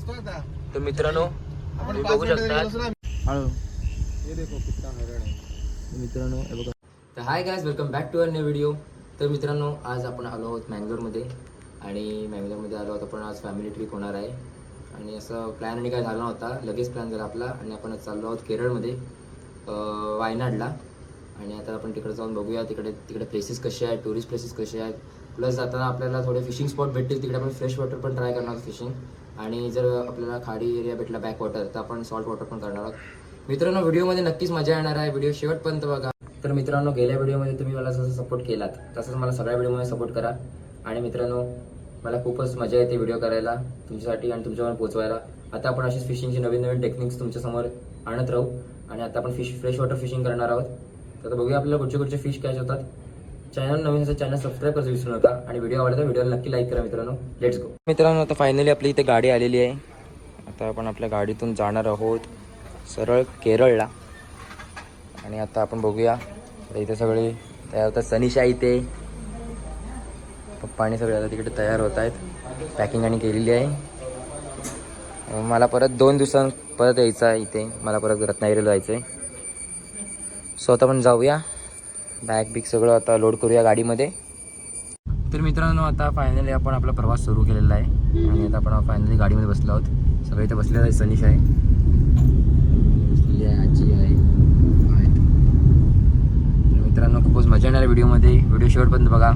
तर मित्रांनो तुम्ही बघू शकता मित्रांनो हे बघा. तर hi guys, welcome back to our new video. तर मित्रांनो आज आपण आलो आहोत मँगलोरमध्ये आणि मँगलोरमध्ये आलो आहोत आपण. आज फॅमिली ट्रिप होणार आहे आणि असं प्लॅन आणि काय झाला नव्हता, लगेच प्लॅन झाला आपला आणि आपण चाललो आहोत केरळमध्ये वायनाडला. आणि आता आपण तिकडे जाऊन बघूया तिकडे प्लेसेस कसे आहेत, टुरिस्ट प्लेसेस कसे आहेत. प्लस जाताना आपल्याला थोडे फिशिंग स्पॉट भेटतील, तिकडे आपण फ्रेश वॉटर पण ट्राय करणार आहोत फिशिंग. आणि जर आपल्याला खाडी एरिया भेटला बॅक वॉटर तर आपण सॉल्ट वॉटर पण करणार आहोत. मित्रांनो व्हिडिओमध्ये नक्कीच मजा येणार आहे, व्हिडिओ शेवटपर्यंत बघा. तर मित्रांनो गेल्या व्हिडिओमध्ये तुम्ही मला जसं सपोर्ट केलात तसंच मला सगळ्या व्हिडिओमध्ये सपोर्ट करा. आणि मित्रांनो मला खूपच मजा येते व्हिडिओ करायला तुमच्यासाठी आणि तुमच्यावर पोहोचवायला. आता आपण अशीच फिशिंगची नवीन नवीन टेक्निक्स तुमच्यासमोर आणत राहू आणि आता आपण फ्रेश वॉटर फिशिंग करणार आहोत. तर बघूया आपल्याला कुठचे फिश कॅच होतात. चॅनल नवीन असेल चॅनल सबस्क्राईब करायचं विसरू नका आणि व्हिडिओ आवडला तर व्हिडिओला नक्की लाईक करा. मित्रांनो लेट्स गो. मित्रांनो आता फायनली आपली इथे गाडी आलेली आहे. आता आपण आपल्या गाडीतून जाणार आहोत सरळ केरळला. आणि आता आपण बघूया इथे सगळे तयार होतात. सनीशा इथे, पप्पा आणि सगळे आता तिकडे तयार होत आहेत. पॅकिंग आणि केलेली आहे. मला परत 2 दिवसांत परत यायचं आहे इथे. मला परत रत्नागिरीला जायचं आहे. सो आता आपण जाऊया, बॅग बिग सगळं आता लोड करूया गाडीमध्ये. तर मित्रांनो आता फायनली आपण आपला प्रवास सुरू केलेला आहे आणि आता आपण फायनली गाडीमध्ये बसलो आहोत. सगळे इथे बसलेलं आहे. सनीश आहे, बसलेली आहे, आजी आहे. तर मित्रांनो खूपच मजा येणार आहे व्हिडिओमध्ये, व्हिडिओ शेवटपर्यंत बघा.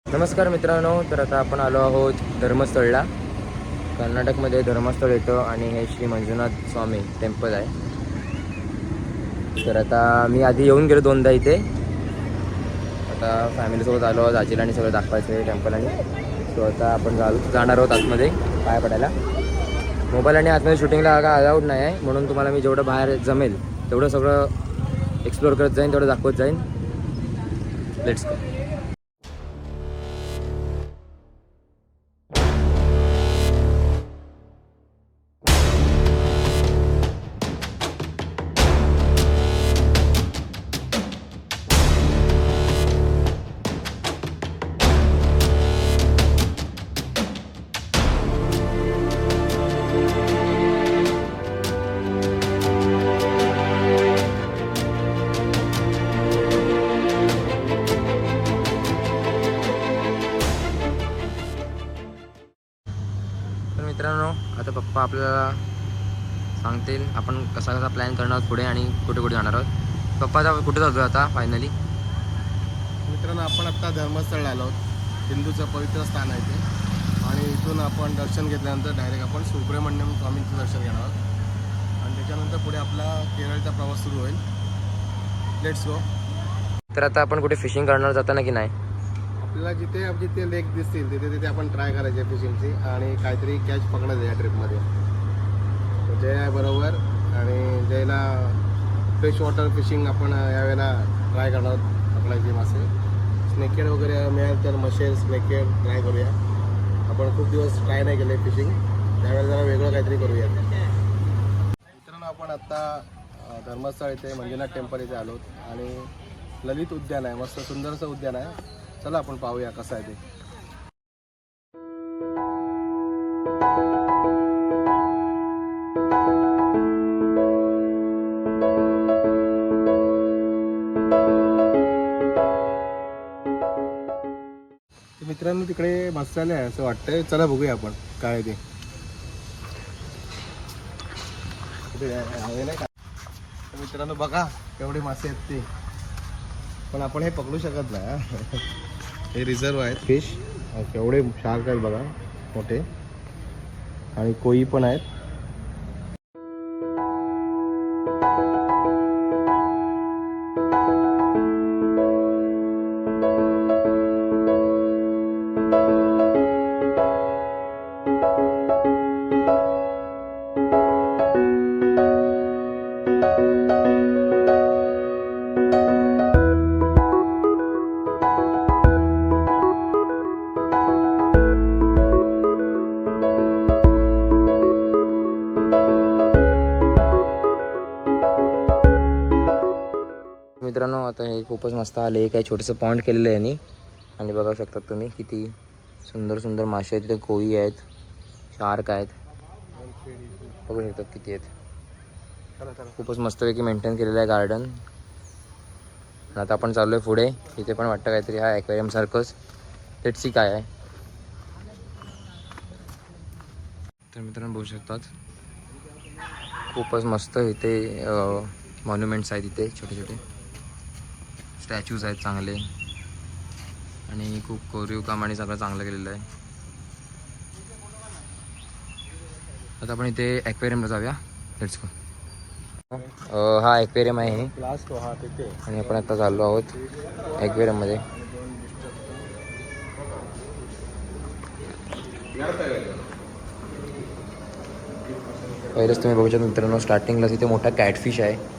नमस्कार मित्रांनो, तर आता आपण आलो आहोत धर्मस्थळला. कर्नाटकमध्ये धर्मस्थळ येतं आणि हे श्री मंजुनाथ स्वामी टेम्पल आहे. तर आता मी आधी येऊन गेलो 2दा इथे. आता फॅमिलीसोबत आलो आहोत, आजीला आणि सगळं दाखवायचं आहे टेम्पल. आणि सो आता आपण जाणार आहोत आतमध्ये पाय पडायला. मोबाईल आणि आतमध्ये शूटिंगला अलाउड नाही आहे, म्हणून तुम्हाला मी जेवढं बाहेर जमेल तेवढं सगळं एक्सप्लोअर करत जाईन, तेवढं दाखवत जाईन. Let's go. मित्रांनो आता पप्पा आपल्याला सांगतील आपण कसा कसा प्लॅन करणार आहोत पुढे आणि कुठे कुठे जाणार आहोत. पप्पा आता कुठे जातो आता फायनली? मित्रांनो आपण आता धर्मस्थळला आलो आहोत. हिंदूचं पवित्र स्थान आहे ते. आणि इथून आपण दर्शन घेतल्यानंतर डायरेक्ट आपण सुब्रमण्यम स्वामींचं दर्शन घेणार आहोत आणि त्याच्यानंतर पुढे आपला केरळचा प्रवास सुरू होईल. Let's go. तर आता आपण कुठे फिशिंग करणार जाताना की नाही? आपल्याला जिथे लेक दिसतील तिथे आपण ट्राय करायचे फिशिंगची आणि काहीतरी कॅच पकडायचं या ट्रिपमध्ये. जय आहे बरोबर आणि जयला फ्रेश वॉटर फिशिंग आपण यावेळेला ट्राय करणार आहोत पकडायचे मासे. स्नेकेड वगैरे मिळेल तर मशेल स्नेकेड ट्राय करूया. आपण खूप दिवस ट्राय नाही केले फिशिंग, त्यावेळेला जरा वेगळं काहीतरी करूया. मित्रांनो आपण आत्ता धर्मस्थळ इथे मंजुनाथ टेम्पल इथे आलो आणि ललित उद्यान आहे, मस्त सुंदरसं उद्यान आहे. चला आपण पाहूया कसं आहे ते. मित्रांनो तिकडे मसाले आहे असं वाटतंय, चला बघूया आपण काय ते. नाही का मित्रांनो बघा केवढे मासे आहेत ते, पण आपण हे पकडू शकत नाही. हे रिझर्व आहेत फिश, केवढे शार्क आहेत बघा मोठे. आणि कोई पण आहेत. मित्रांनो आता हे खूपच मस्त आले. एक आहे छोटंसं पॉन्ड केलेलं आहे यांनी आणि बघू शकता तुम्ही किती सुंदर सुंदर मासे आहेत. तिथे कोई आहेत, शार्क आहेत, बघू शकतात किती आहेत. खूपच मस्तपैकी मेंटेन केलेलं आहे गार्डन. आता आपण चाललो आहे पुढे. इथे पण वाटतं काहीतरी हा ॲक्वेरियम सारखंच. लेट्स सी काय आहे. तर मित्रांनो बघू शकतात खूपच मस्त इथे मॉन्युमेंट्स आहेत. इथे छोटे छोटे स्टॅच्यूज आहेत चांगले आणि खूप कोरीव काम आणि सगळं चांगलं केलेलं आहे. आता आपण इथे ॲक्वेरियमला जाऊया. Let's go. हा ॲक्वेरियम आहे आणि आपण आता चाललो आहोत ॲक्वेरियममध्ये. पहिलेच तुम्ही बघू शकता मित्रांनो स्टार्टिंगलाच इथे मोठा कॅटफिश आहे.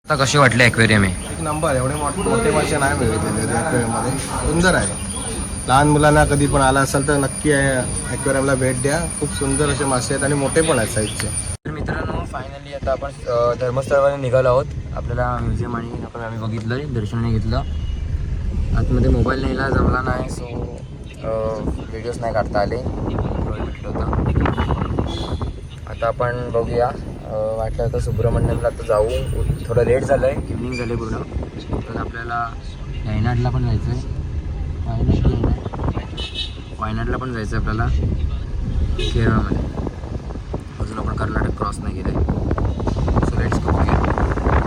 आता कशी वाटली ॲक्वेरियम आहे? एक नंबर. एवढे मोठे मासे नाही मिळते ॲक्वेरियममध्ये. सुंदर आहे. लहान मुलांना कधी पण आला असेल तर नक्की ॲक्वेरियमला भेट द्या. खूप सुंदर असे मासे आहेत आणि मोठे पण आहेत साईजचे. तर मित्रांनो फायनली आता आपण धर्मस्थळावर निघालो आहोत. आपल्याला म्युझियम आणि आपण आम्ही बघितलं, दर्शनाने घेतलं. आतमध्ये मोबाईल न्यायला जमला नाही, सो व्हिडिओज नाही काढता आले. भेटलं होतं. आता आपण बघूया. वाटलं तर सुब्रमण्यमला आता जाऊ. थोडं लेट झालं आहे, इव्हनिंग झाले पूर्ण. तर आपल्याला वायनाडला पण जायचं आहे. वायनाडला पण जायचं आहे आपल्याला केरळमध्ये. अजून आपण कर्नाटक क्रॉस नाही केलं आहे. So let's go.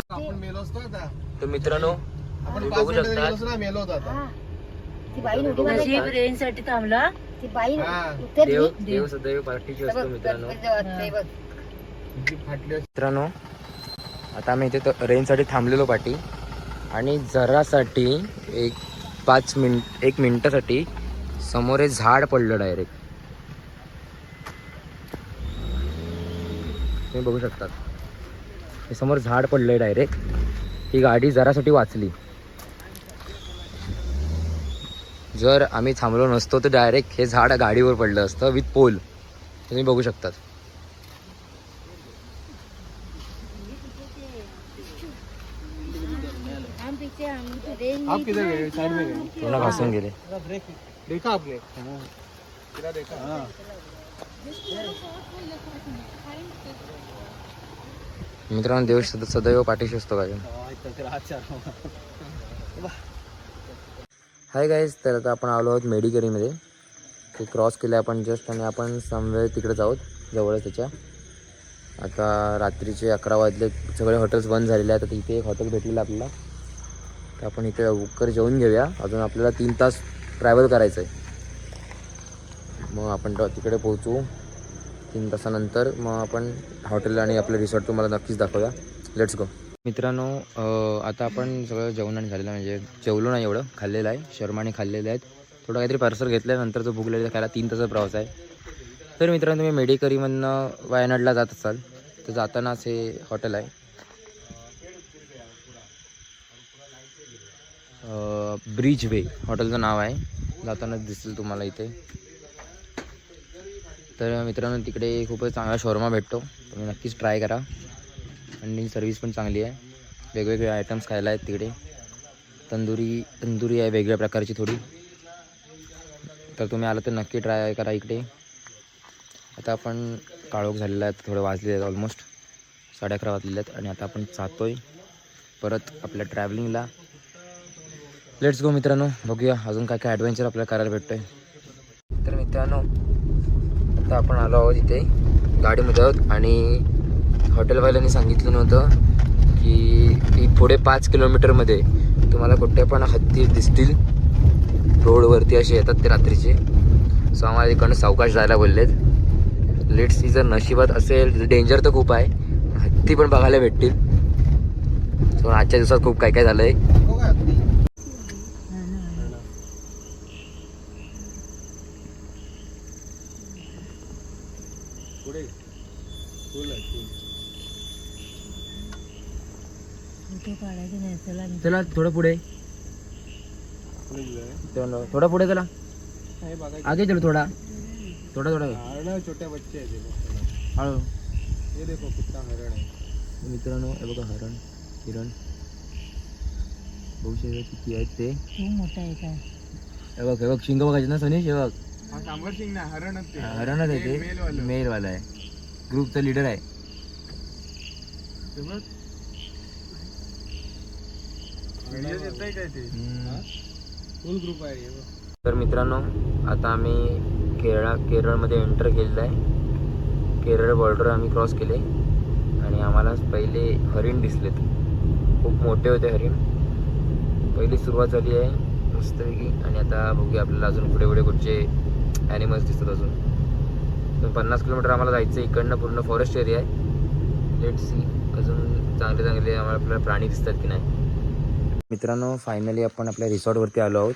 आपण मेलो असतो आता. तर मित्रांनो आपण बघू शकता मेलो होतो आता. ती बाई नशीब रेंजसाठी थांबला. ती बाई देव देव सदैव पाठीशी असतो मित्रांनो. मित्रांनो आता आम्ही इथे रेंजसाठी थांबलेलो पाठी आणि जरासाठी एक मिनिटासाठी समोर एक झाड पडलं डायरेक्ट. तुम्ही बघू शकतात हे समोर झाड पडलंय डायरेक्ट. ही गाडी जरासाठी वाचली. जर आम्ही थांबलो नसतो तर डायरेक्ट हे झाड गाडीवर पडलं असतं विथ पोल. तुम्ही बघू शकतात. आप किधर गए? साइड में गए. पूर्ण घासून गेले. देखा आपने? किधर देखा? मित्रांनो देव सदैव पाठीशी असतो काय. हाय गाईज, तर आता आपण आलो आहोत मेडिकरीमध्ये. ते क्रॉस केलं आपण जस्ट आणि आपण समवेळ तिकडेच आहोत जवळच त्याच्या. आता रात्रीचे 11 वाजले, सगळे हॉटेल्स बंद झालेले आहेत. आता इथे एक हॉटेल भेटलेलं आपल्याला, तर आपण इथे लवकर जेवून घेऊया. अजून आपल्याला 3 तास ट्रॅव्हल करायचं आहे. मग आपण तिकडे पोहोचू 3 तासानंतर. मग आपण हॉटेल आणि आपलं रिसॉर्ट तुम्हाला नक्कीच दाखवूया. Let's go. मित्रांनो आता आपण सगळं जेवण झालेलं, म्हणजे जेवलो नाही एवढं, खाल्लेलं आहे. शर्माने खाल्लेले आहेत. थोडं काहीतरी पार्सल घेतल्यानंतर जो भूक लागली खायला 3 तासाचा प्रवास आहे. तर मित्रांनो तुम्ही मेडिकरीमधनं वायनाडला जात असाल तर जातानाच हे हॉटेल आहे. ब्रिज वे हॉटेलचं नाव आहे. जातानाच दिसेल तुम्हाला इथे. तर मित्रांनो तिकडे खूपच चांगला शॉर्मा भेटतो. तुम्ही नक्कीच ट्राय करा. आणि सर्विस पण चांगली आहे. वेगवेगळे आयटम्स खायला आहेत तिकडे. तंदुरी आहे वेगळ्या प्रकारची थोडी. तर तुम्ही आलं तर नक्की ट्राय करा इकडे. आता आपण काळोख झालेला आहे, थोडे वाजले आहेत, ऑलमोस्ट 11:30 वाजलेले आहेत. आणि आता आपण जातोय परत आपल्या ट्रॅव्हलिंगला. लेट्स गो मित्रांनो. बघूया अजून काय काय ॲडव्हेंचर आपल्याला करायला भेटतोय. तर मित्रांनो आता आपण आलो आहोत इथे गाडीमध्ये आहोत. आणि हॉटेलवाल्यांनी सांगितलं नव्हतं की पुढे 5 किलोमीटरमध्ये तुम्हाला कुठे पण हत्ती दिसतील रोडवरती, असे येतात ते रात्रीचे. सो आम्हाला इकडनं सावकाश जायला बोललेत. लेट्स सी, जर नशिबात असेल. डेंजर तर खूप आहे, हत्ती पण बघायला भेटतील. सो आजच्या दिवसात खूप काय काय झालं आहे. चला थोडं पुढे, थोडा पुढे चला. आगे चलो थोडा थोडा छोटे बच्चे आहेत. हळू. हे देखो कितना हरण आहे मित्रांनो. हे बघा हरण, हिरण बघू शकता किती आहेत ते. मोठा आहे काय. हे बघ शिंग बघायचे ना सनीश. हे बघ हरणच आहे ते. मेलवाला आहे, ग्रुपचा लीडर आहे. फुल ग्रुप आहे. तर मित्रांनो आता आम्ही केरळमध्ये एंटर केलेलं आहे. केरळ बॉर्डर आम्ही क्रॉस केले आणि आम्हाला पहिले हरिण दिसलेत. खूप मोठे होते हरिण. पहिली सुरुवात झाली आहे मस्तपैकी. आणि आता बघूया आपल्याला अजून पुढे पुढे कुठचे ॲनिमल्स दिसतात. अजून 50 किलोमीटर आम्हाला जायचं आहे. इकडनं पूर्ण फॉरेस्ट एरिया आहे. लेट्स सी अजून चांगले चांगले आम्हाला आपल्याला प्राणी दिसतात की नाही. मित्रांनो फायनली आपण आपल्या रिसॉर्टवरती आलो आहोत.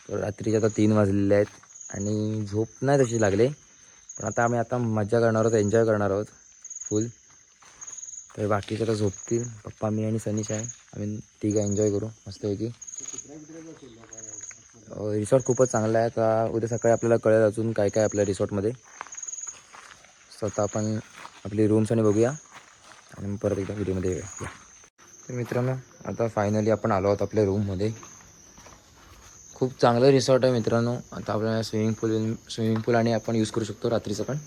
तर रात्रीचे आता 3 वाजलेले आहेत आणि झोप नाही तशी लागले. पण आता आम्ही मजा करणार आहोत, एन्जॉय करणार आहोत फुल. तर बाकीचे आता झोपतील. पप्पा, मी आणि सनीश आहे. आम्ही तिघं एन्जॉय करू मस्तपैकी. रिसॉर्ट खूपच चांगला आहे. आता उद्या सकाळी आपल्याला कळेल अजून काय काय आपल्या रिसॉर्टमध्ये. स्वतः आपण आपली रूम्स आणि बघूया आणि मग परत एकदा व्हिडिओमध्ये येऊया. तर मित्रांनो आता फायनली आपण आलो आहोत आपल्या रूममध्ये. खूप चांगलं रिसॉर्ट आहे मित्रांनो. आता आपल्याला स्विमिंग पूल आणि आपण यूज करू शकतो रात्रीचं पण.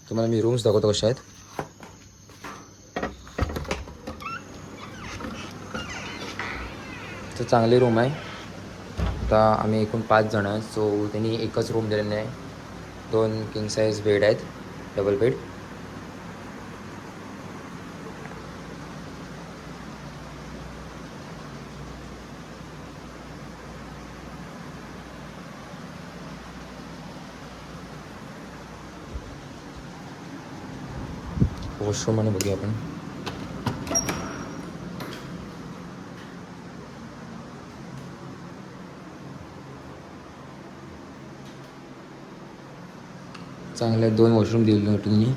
तुम्हाला मी रूम्स दाखवतो कशा आहेत. तर चांगली रूम आहे. आता आम्ही एकूण 5 जण आहेत. सो त्यांनी एकच रूम दिलेली आहे. 2 किंग साईज बेड आहेत, डबल बेड. वॉशरूम आणि बघूया आपण. चांगले 2 वॉशरूम दिलेले होते तुम्ही.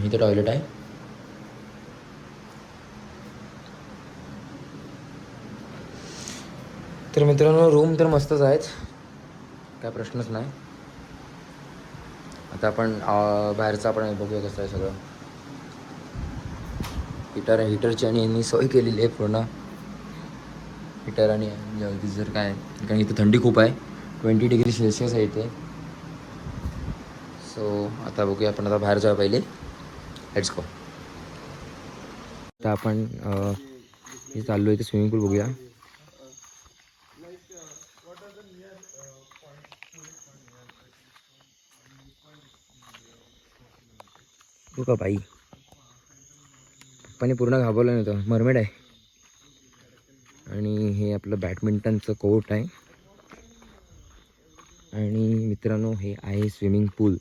इथे टॉयलेट आहे. तर मित्रांनो रूम तर मस्तच आहेत, काय प्रश्नच नाही. आता आपण बाहेरचं आपण बघूया कसं आहे सगळं. हिटरची आणि यांनी सोय केलेली आहे पूर्ण. हिटर आणि जर काय, कारण इथे थंडी खूप आहे. 20 डिग्री सेल्सिअस आहे इथे. सो आता बघूया आपण. आता बाहेर जाऊया पहिले. Let's go. आता आपण हे चाललो इथे स्विमिंग पूल बघूया. हो का बाई, पप्पाने पूर्ण घाबरलं नव्हतं. मरमेड आहे. आणि हे आपलं बॅडमिंटनचं कोर्ट आहे. आणि मित्रांनो हे आहे स्विमिंग पूल.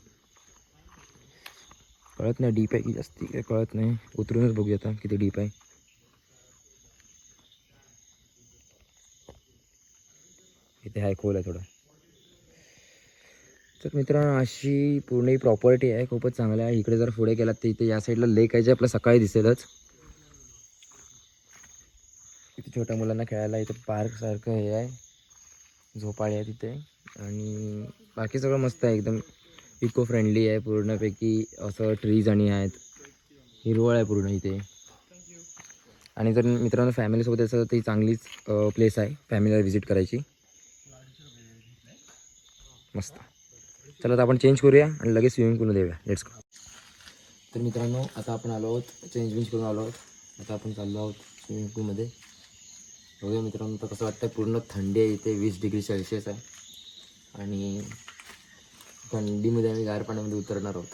कळत नाही डीप आहे की जास्ती, काय कळत नाही. उतरूनच बघूया आता किती डीप आहे. इथे आहे, खोल आहे थोडं. तर मित्रांनो अशी पूर्ण ही प्रॉपर्टी आहे. खूपच चांगलं आहे. इकडे जर पुढे गेलात तर इथे या साईडला लेक आहे जे आपल्या सकाळी दिसेलच. इथे छोट्या मुलांना खेळायला इथे पार्कसारखं हे आहे, झोपाळे आहे तिथे. आणि बाकी सगळं मस्त आहे, एकदम इको फ्रेंडली आहे पूर्णपैकी. असं ट्रीज आणि आहेत, हिरवळ आहे पूर्ण इथे. आणि जर मित्रांनो फॅमिलीसोबत असेल तर ती चांगलीच प्लेस आहे फॅमिलीला व्हिजिट करायची. मस्त. चला आता आपण चेंज करूया आणि लगेच स्विमिंग पूलमध्ये येऊया. Let's go. तर मित्रांनो आता आपण आलो आहोत, चेंज करून आलो आहोत. आता आपण चाललो आहोत स्विमिंग पूलमध्ये. बघूया मित्रांनो तर कसं वाटतं. पूर्ण थंडी आहे इथे, 20 डिग्री सेल्सिअस आहे. आणि थंडीमध्ये आम्ही गार पाण्यामध्ये उतरणार आहोत.